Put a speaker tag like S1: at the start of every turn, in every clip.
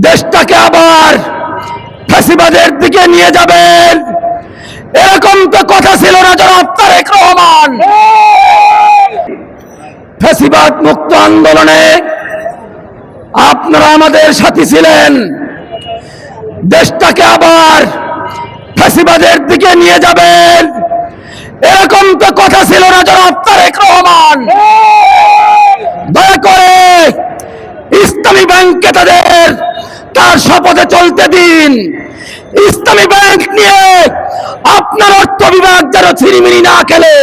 S1: দেশটাকে আবার ফ্যাসিবাদের দিকে নিয়ে যাবেন, এরকম তো কথা ছিল না জনাব তারেক রহমান। ফ্যাসিবাদ মুক্ত আন্দোলনে আপনারা আমাদের সাথী ছিলেন, দেশটাকে আবার ফ্যাসিবাদের দিকে নিয়ে যাবেন, এরকম তো কথা ছিল না জনাব তারেক রহমান। দয়া করে ইসলামী ব্যাংককে তার শপথে চলতে দিন। ইসলামী ব্যাংক নিয়ে আপনার অর্থ বিভাগ যেন ছিনিমিনি না খেলে,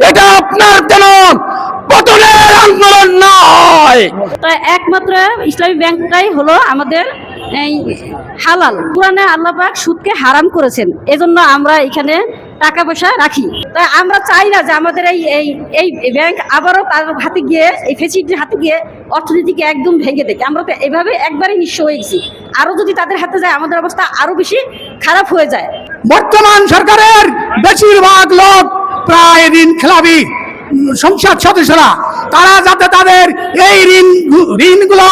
S1: এটা আপনার যেন পতনের আন্দোলন না হয়।
S2: তাই একমাত্র ইসলামী ব্যাংকটাই হলো আমাদের এই হালাল। কোরআনে আল্লাহ পাক সুদকে হারাম করেছেন, এজন্য আমরা এখানে টাকা পয়সা রাখি। তাই আমরা চাই না যে আমাদের এই ব্যাংক আবারও তার হাতে গিয়ে, এই ফেসিলিটির হাতে গিয়ে অর্থনীতিকে একদম ভেঙে দেখে। আমরা তো এভাবে একবারই নিঃস্ব হয়ে গেছি, আরও যদি তাদের হাতে যায় আমাদের অবস্থা আরও বেশি খারাপ হয়ে যায়।
S3: বর্তমান সরকারের বেশিরভাগ লোক প্রায় ঋণ খেলাপি সংসদ সদস্যরা, তারা যাতে তাদের এই ঋণগুলো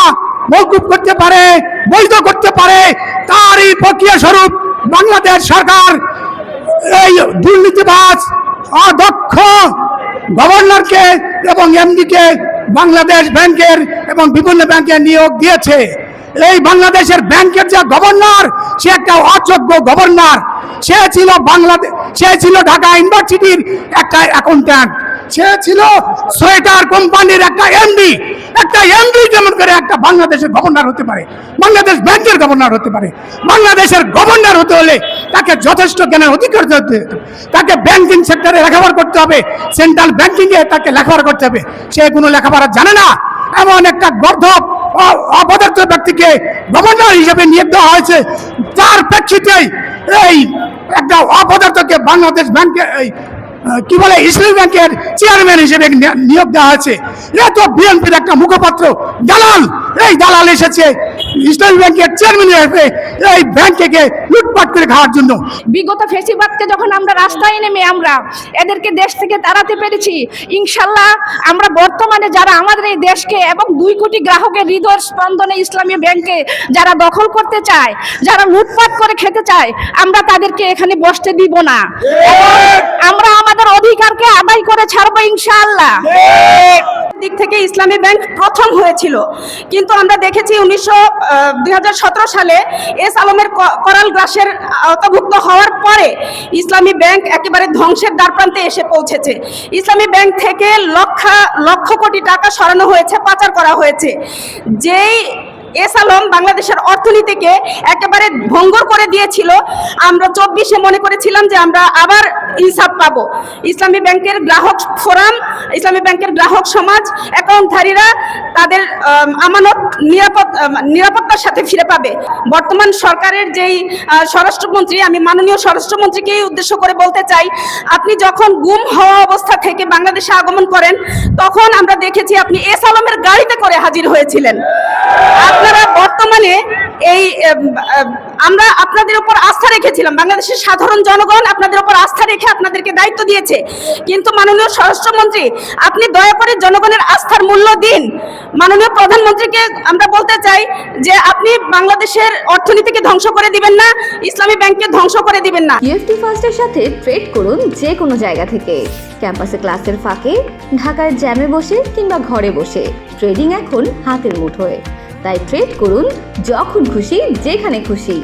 S3: মওকুফ করতে পারে, বৈধ করতে পারে, তারই প্রক্রিয়া স্বরূপ বাংলাদেশ সরকার এই দুর্নীতিবাজ অদক্ষ গভর্নরকে এবং এমডিকে বাংলাদেশ ব্যাংকের এবং বিভিন্ন ব্যাংকে নিয়োগ দিয়েছে। এই বাংলাদেশের ব্যাংকের যে গভর্নর, সে একটা অযোগ্য গভর্নর। সে ছিল ঢাকা ইউনিভার্সিটির একটা অ্যাকাউন্ট্যান্ট, সে ছিল সোয়েটার কোম্পানির একটা এমডি। একটা এমডি যেমন করে একটা বাংলাদেশের গভর্নর হতে পারে, বাংলাদেশ ব্যাংকের গভর্নর হতে পারে। বাংলাদেশের গভর্নর হতে হলে তাকে যথেষ্ট জ্ঞানের অধিকার দিতে হবে, তাকে ব্যাংকিং সেক্টরে লেখাপড়া করতে হবে, সেন্ট্রাল ব্যাংকিংয়ে তাকে লেখাপড়া করতে হবে। সে কোনো লেখাপড়া জানে না, এমন একটা গর্ধব অপদার্থ ব্যক্তিকে গভর্নর হিসেবে নিয়োগ দেওয়া হয়েছে। তার প্রেক্ষিতেই এই একটা অপদার্থকে বাংলাদেশ ব্যাংকের কি বলে ইসলামী ব্যাংকের চেয়ারম্যান হিসেবে নিয়োগ দেওয়া হয়েছে। এ তো বিএনপির একটা মুখপাত্র দালাল। এই দালাল এসেছে ইসলামী ব্যাংকের চেয়ারম্যান হিসেবে এই ব্যাংকে লুটপাট করে খাওয়ার জন্য।
S4: বিগত ফেসিবাদকে যখন আমরা রাস্তায় নেমে আমরা এদেরকে দেশ থেকে তাড়াতে পেরেছি, ইনশাল্লাহ আমরা বর্তমানে যারা আমাদের এই দেশকে এবং 2 কোটি গ্রাহকের হৃদয় স্পন্দনে ইসলামী ব্যাংকে যারা দখল করতে চায়, যারা লুটপাট করে খেতে চায়, আমরা তাদেরকে এখানে বসতে দিব না। আমরা আমাদের অধিকারকে আদায় করে ছাড়বো ইনশাআল্লাহ। দিক থেকে ইসলামী ব্যাংক প্রথম হয়েছিল, কিন্তু আমরা দেখেছি 2017 সালে এস আলমের করাল গ্রাসের আওতাভুক্ত হওয়ার পরে ইসলামী ব্যাংক একেবারে ধ্বংসের দ্বারপ্রান্তে এসে পৌঁছেছে। ইসলামী ব্যাংক থেকে লক্ষ কোটি টাকা সরানো হয়েছে, পাচার করা হয়েছে। যেই এস আলম বাংলাদেশের অর্থনীতিকে একেবারে ভঙ্গুর করে দিয়েছিল, আমরা 24-এ মনে করেছিলাম যে আমরা আবার ইনসাফ পাবো। ইসলামী ব্যাংকের গ্রাহক ফোরাম, ইসলামী ব্যাংকের গ্রাহক সমাজ, অ্যাকাউন্টধারীরা তাদের আমানত নিরাপত্তার সাথে ফিরে পাবে। বর্তমান সরকারের যেই স্বরাষ্ট্রমন্ত্রী, আমি মাননীয় স্বরাষ্ট্রমন্ত্রীকেই উদ্দেশ্য করে বলতে চাই, আপনি যখন গুম হওয়া অবস্থা থেকে বাংলাদেশে আগমন করেন, তখন আমরা দেখেছি আপনি এস আলমের গাড়িতে করে হাজির হয়েছিলেন। আপনারা বর্তমানে আমরা আপনাদের উপর আস্থা রেখেছিলাম, বাংলাদেশের সাধারণ জনগণ আপনাদের উপর আস্থা রেখে আপনাদেরকে দায়িত্ব দিয়েছে, কিন্তু মাননীয় স্বরাষ্ট্রমন্ত্রী আপনি দয়া করে জনগণের আস্থার মূল্য দিন। মাননীয় প্রধানমন্ত্রীকে আমরা বলতে চাই যে আপনি বাংলাদেশের অর্থনীতিকে ধ্বংস করে দিবেন না, ইসলামী ব্যাংককে ধ্বংস করে দিবেন না।
S5: ইউএফটি ফার্স্টের সাথে ট্রেড করুন যে কোনো জায়গা থেকে, ক্যাম্পাসে ক্লাসের ফাঁকে, ঢাকার জ্যামে বসে কিংবা ঘরে বসে। ট্রেডিং এখন হাতের মুঠোয়, তাই ট্রেড করুন যখন খুশি, যেখানে খুশি।